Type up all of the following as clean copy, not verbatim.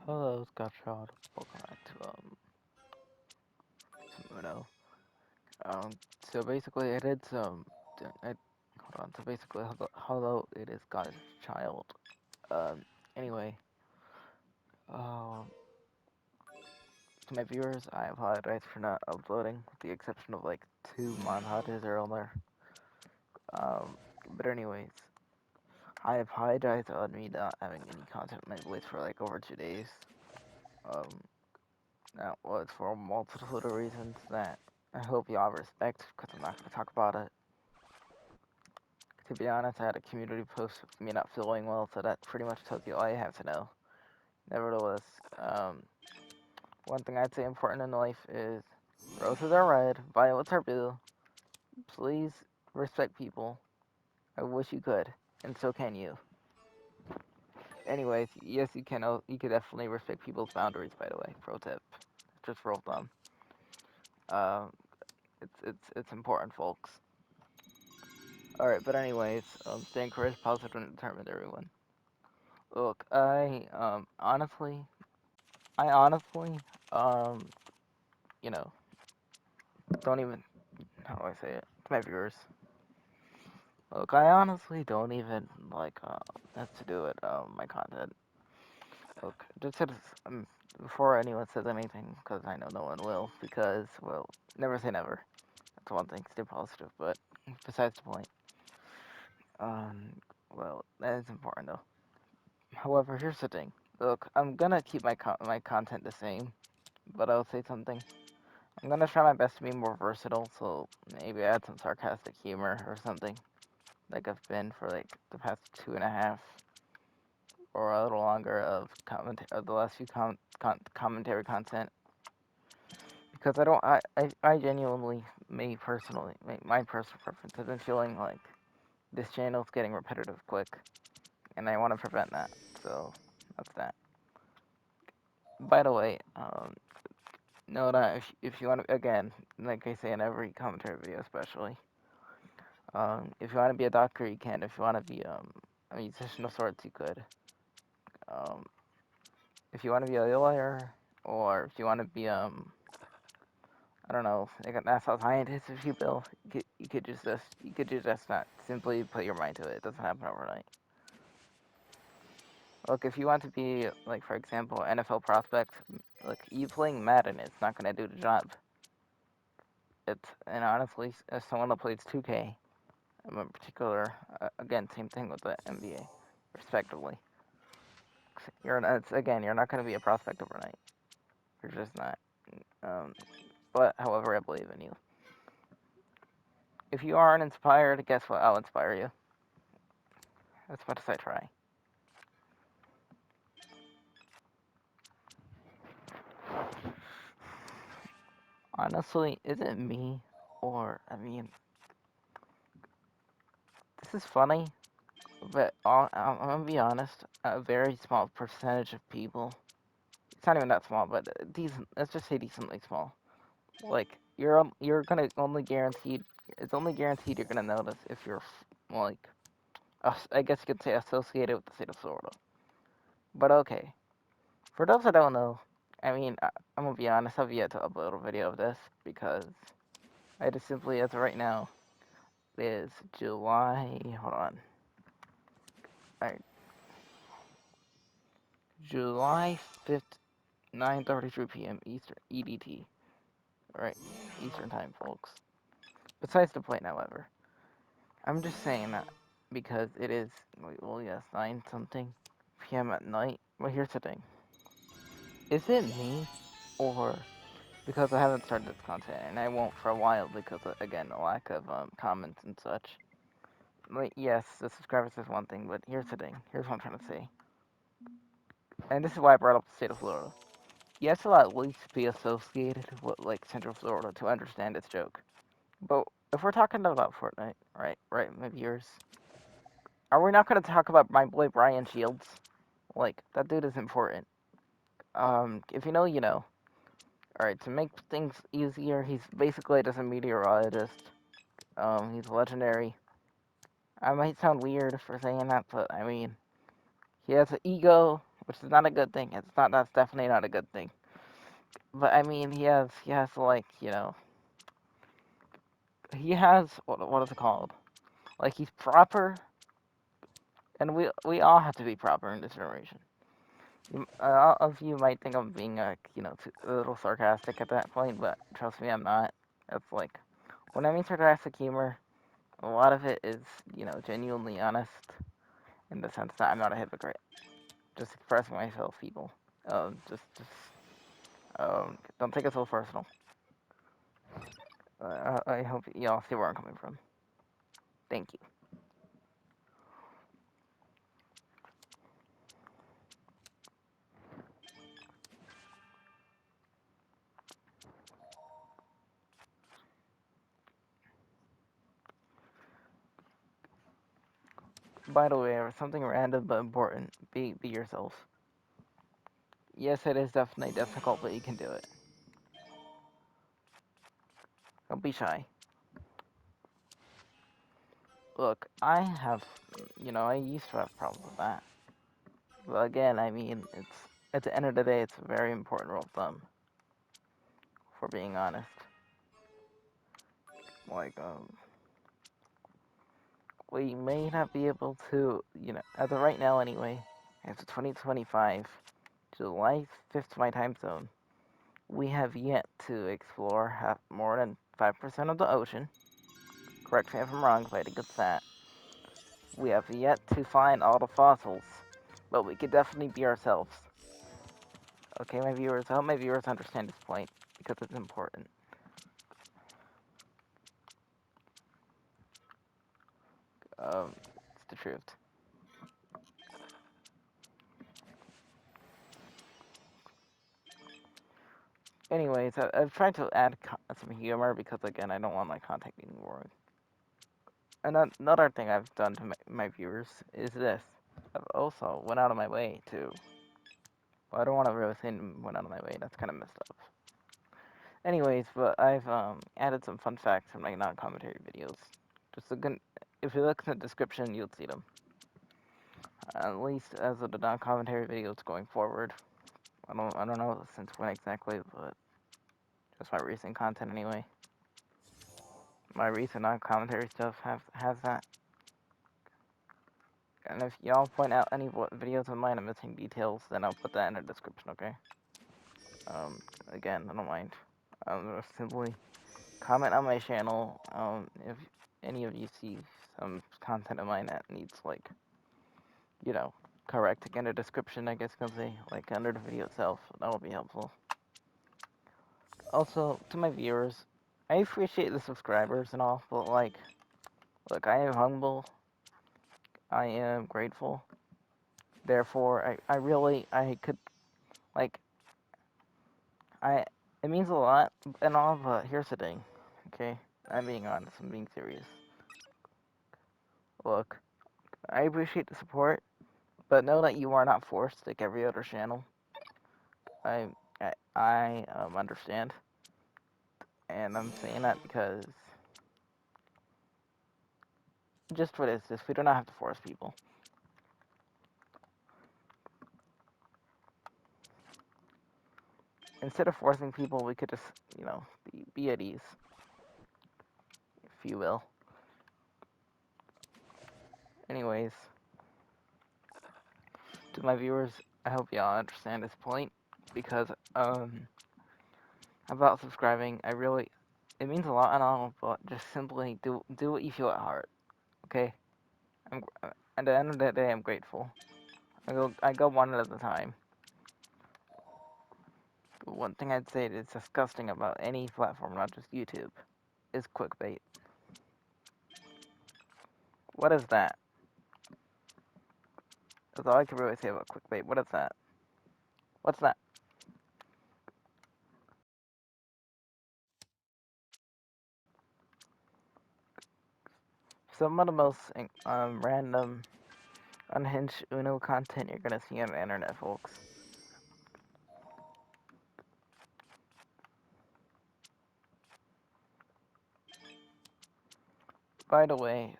Hello, Scotchard. Welcome back to Uno. Um, so basically, I did some. Hold on. So basically, hello, it is God's child. Um, anyway, um, to my viewers, I apologize for not uploading, with the exception of like 2 montages earlier. Um, but anyways, I apologize on me not having any content in my voice for like over 2 days. Um, that was for a multitude of reasons that I hope y'all respect, because I'm not going to talk about it. To be honest, I had a community post of me not feeling well, so that pretty much tells you all you have to know. Nevertheless, um, one thing I'd say important in life is roses are red, violets are blue. Please respect people. I wish you could, and so can you. Anyways, yes, you can. You could definitely respect people's boundaries. By the way, pro tip, just rule of thumb. Um, it's important, folks. All right, but anyways, stay encouraged, positive, and determined, everyone. Look, I honestly, um, you know, don't even, how do I say it, to my viewers. Look, I honestly don't even, like, have to do it, my content. Look, just before anyone says anything, because I know no one will, because, well, never say never. That's one thing, stay positive, but besides the point, um, well, that is important, though. However, here's the thing. Look, I'm gonna keep my content the same, but I'll say something. I'm gonna try my best to be more versatile, so maybe add some sarcastic humor or something, like I've been for like the past 2.5 or a little longer of the last few commentary content. Because I genuinely, my personal preference has been feeling like this channel's getting repetitive quick, and I want to prevent that. So that's that. By the way, know that if you want to, again, like I say in every commentary video, especially. If you want to be a doctor, you can. If you want to be a musician of sorts, you could. Um, if you want to be a lawyer, or if you want to be I don't know, like a NASA scientist, if you will, you could just not simply put your mind to it. It doesn't happen overnight. Look, if you want to be, like, for example, NFL prospect, look, you playing Madden is not gonna do the job. And honestly, as someone that plays 2K, in particular, again, same thing with the NBA, respectively. You're not going to be a prospect overnight. You're just not. Um, but however, I believe in you. If you aren't inspired, guess what? I'll inspire you. As much as I try. Honestly, is it me, or I mean, this is funny, but I'm gonna be honest. A very small percentage of people. It's not even that small, but decent. Let's just say decently small. Like you're gonna only guaranteed. It's only guaranteed you're gonna notice if you're like, I guess you could say associated with the state of Florida. But okay, for those that don't know, I mean, I'm gonna be honest, I've yet to upload a video of this because I just simply, as of right now, is July. Hold on. Alright, July 5th, 9:33 p.m. Eastern EDT. Alright, Eastern time, folks. Besides the point, however, I'm just saying that because it is, well, yes, 9 something p.m. at night. Well, here's the thing. Is it me, or because I haven't started this content, and I won't for a while because, again, the lack of comments and such. Like, yes, the subscribers is one thing, but here's the thing. Here's what I'm trying to say. And this is why I brought up the state of Florida. You have to at least be associated with, like, Central Florida to understand this joke. But if we're talking about Fortnite, right, my viewers, are we not going to talk about my boy Brian Shields? Like, that dude is important. If you know, you know. Alright, to make things easier, he's basically just a meteorologist. He's legendary. I might sound weird for saying that, but I mean, he has an ego, which is not a good thing. It's not. That's definitely not a good thing. But I mean, he has like, he has what is it called? Like, he's proper, and we all have to be proper in this generation. All of you might think I'm being a little sarcastic at that point, but trust me, I'm not. It's like, when I mean sarcastic humor, a lot of it is, genuinely honest in the sense that I'm not a hypocrite. Just expressing myself, people. Don't take it so personal. I hope y'all see where I'm coming from. Thank you. By the way, something random but important. Be yourself. Yes, it is definitely difficult, but you can do it. Don't be shy. Look, I used to have problems with that. But again, I mean, it's at the end of the day, it's a very important rule of thumb. For being honest, like we may not be able to, as of right now anyway, as of 2025, July 5th my time zone, we have yet to explore more than 5% of the ocean. Correct me if I'm wrong, but I think it's that. We have yet to find all the fossils, but we could definitely be ourselves. Okay, my viewers, I hope my viewers understand this point, because it's important. It's the truth. Anyways, I've tried to add some humor because, again, I don't want my content being boring. And another thing I've done to my viewers is this. I've also went out of my way to... Well, I don't want to really say went out of my way. That's kind of messed up. Anyways, but I've added some fun facts in my non-commentary videos. Just if you look in the description, you'll see them. At least as of the non-commentary videos going forward. I don't know since when exactly, but just my recent content anyway. My recent non-commentary stuff has that. And if y'all point out any videos of mine are missing details, then I'll put that in the description, okay? Again, I don't mind. Simply comment on my channel, if any of you see some content of mine that needs, like, correcting in the description, I guess you can say, like, under the video itself. That would be helpful. Also, to my viewers, I appreciate the subscribers and all, but, like, look, I am humble. I am grateful. Therefore, I could, like, it means a lot and all, but here's the thing, okay? I'm being honest, I'm being serious. Look, I appreciate the support, but know that you are not forced like every other channel. I understand, and I'm saying that because just what is this? We do not have to force people. Instead of forcing people, we could just, be at ease, if you will. Anyways, to my viewers, I hope y'all understand this point, because, about subscribing, it means a lot and all, but just simply do what you feel at heart, okay? At the end of the day, I'm grateful. I go one at a time. But one thing I'd say that's disgusting about any platform, not just YouTube, is clickbait. What is that? That's all I can really say about clickbait. What is that? What's that? Some of the most random, unhinged UNO content you're gonna see on the internet, folks. By the way,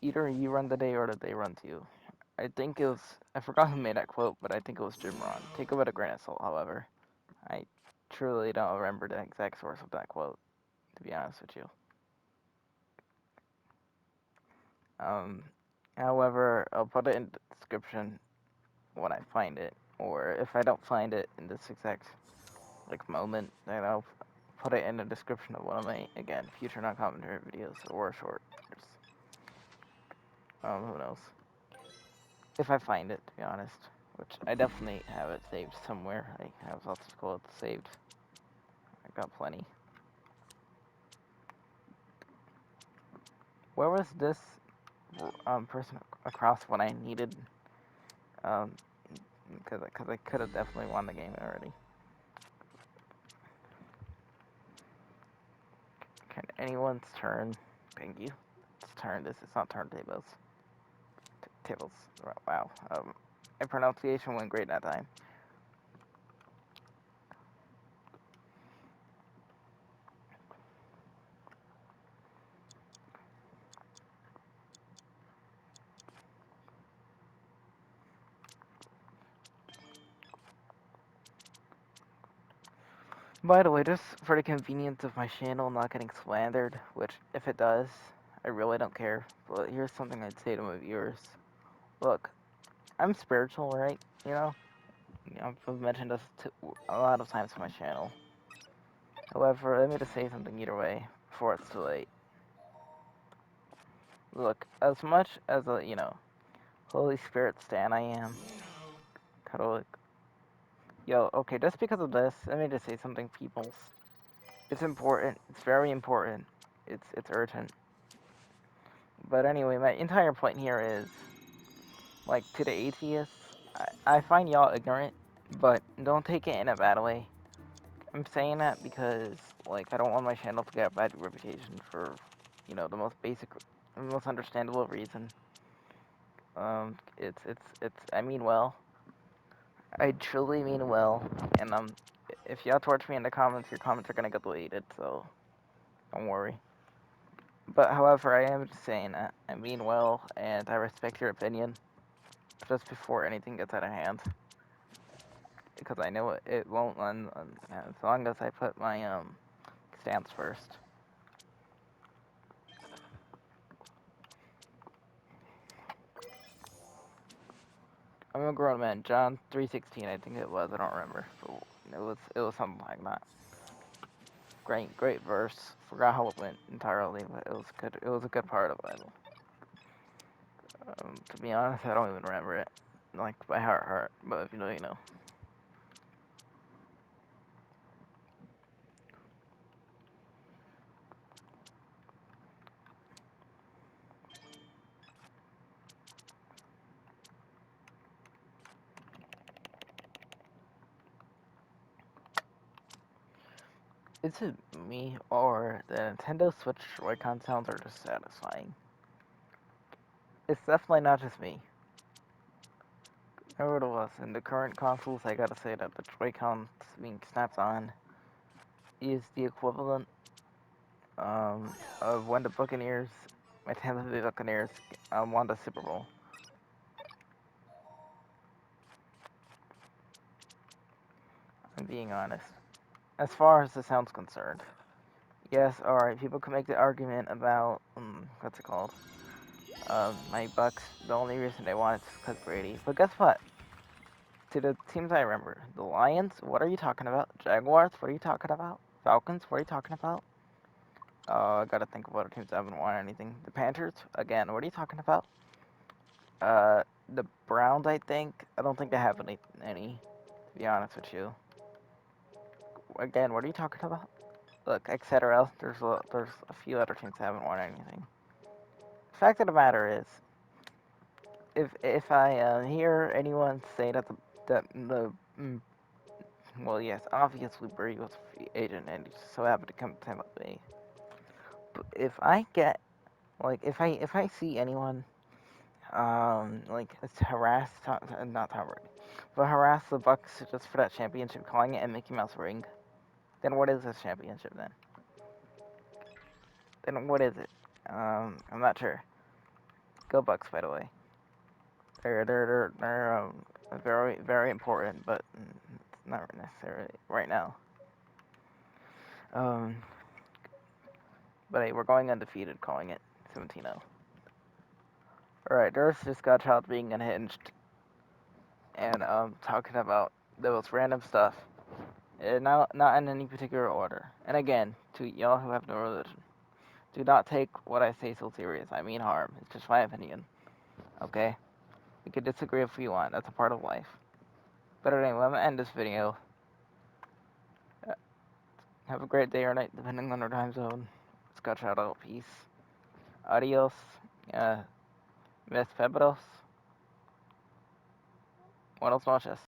either you run the day or the day runs you. I think it was, I forgot who made that quote, but I think it was Jim Ron. Take it with a grain of salt, however. I truly don't remember the exact source of that quote, to be honest with you. Um, However, I'll put it in the description when I find it, or if I don't find it in this exact moment, then I'll put it in the description of one of my, again, future non-commentary videos or shorts. Who knows? If I find it, to be honest, which I definitely have it saved somewhere. I have lots of quotes saved. I got plenty. Where was this person across when I needed? Because I could have definitely won the game already. Can anyone's turn? Thank you. It's turn. This is not turntables. Tables. Wow. My pronunciation went great that time. By the way, just for the convenience of my channel not getting slandered, which if it does, I really don't care. But here's something I'd say to my viewers. Look, I'm spiritual, right? You know I've mentioned this a lot of times on my channel. However, let me just say something either way before it's too late. Look, as much as a, Holy Spirit stan I am, Catholic. Yo, okay, just because of this, let me just say something, peoples. It's important. It's very important. It's urgent. But anyway, my entire point here is, to the atheists, I find y'all ignorant, but don't take it in a bad way. I'm saying that because, I don't want my channel to get a bad reputation for, the most basic, the most understandable reason. I mean well. I truly mean well, and, if y'all torch me in the comments, your comments are gonna get deleted, so don't worry. But, however, I am just saying that I mean well, and I respect your opinion, just before anything gets out of hand. Because I know it won't as long as I put my, stance first. I'm a grown man. John 3:16, I think it was. I don't remember. But it was something like that. Great verse. Forgot how it went entirely, but it was good. It was a good part of the Bible. To be honest, I don't even remember it, by heart. But if you know, you know. Is it me or the Nintendo Switch Joy-Con sounds are just satisfying? It's definitely not just me. Nevertheless, in the current consoles, I gotta say that the Joy-Con being snapped on is the equivalent of when the Buccaneers, my Tampa Bay Buccaneers, won the Super Bowl. I'm being honest. As far as the sound's concerned. Yes, alright, people can make the argument about, what's it called? My Bucks, the only reason they won is because Brady. But guess what? To the teams I remember, the Lions, what are you talking about? Jaguars, what are you talking about? Falcons, what are you talking about? I gotta think of other teams that haven't won anything. The Panthers, again, what are you talking about? The Browns, I think. I don't think they have any, to be honest with you. Again, what are you talking about? Look, etc. There's a few other teams that haven't won anything. The fact of the matter is, if I hear anyone say that well, yes, obviously Brady was a free agent and he just so happened to come to Tampa Bay. But if I get, if I see anyone, harass, not Tom Brady, but harass the Bucks just for that championship, calling it a Mickey Mouse ring, then what is this championship then? Then what is it? I'm not sure. Go Bucks, by the way. They're very very important, but it's not necessarily right now. Um, but hey, we're going undefeated, calling it 17-0. Alright, there's this godchild being unhinged and talking about the most random stuff. Not in any particular order. And again, to y'all who have no religion, do not take what I say so serious. I mean harm. It's just my opinion. Okay? We can disagree if we want. That's a part of life. But anyway, I'm gonna end this video. Have a great day or night, depending on our time zone. Scotch out. Peace. Adios. Mis Pebros. Buenas noches.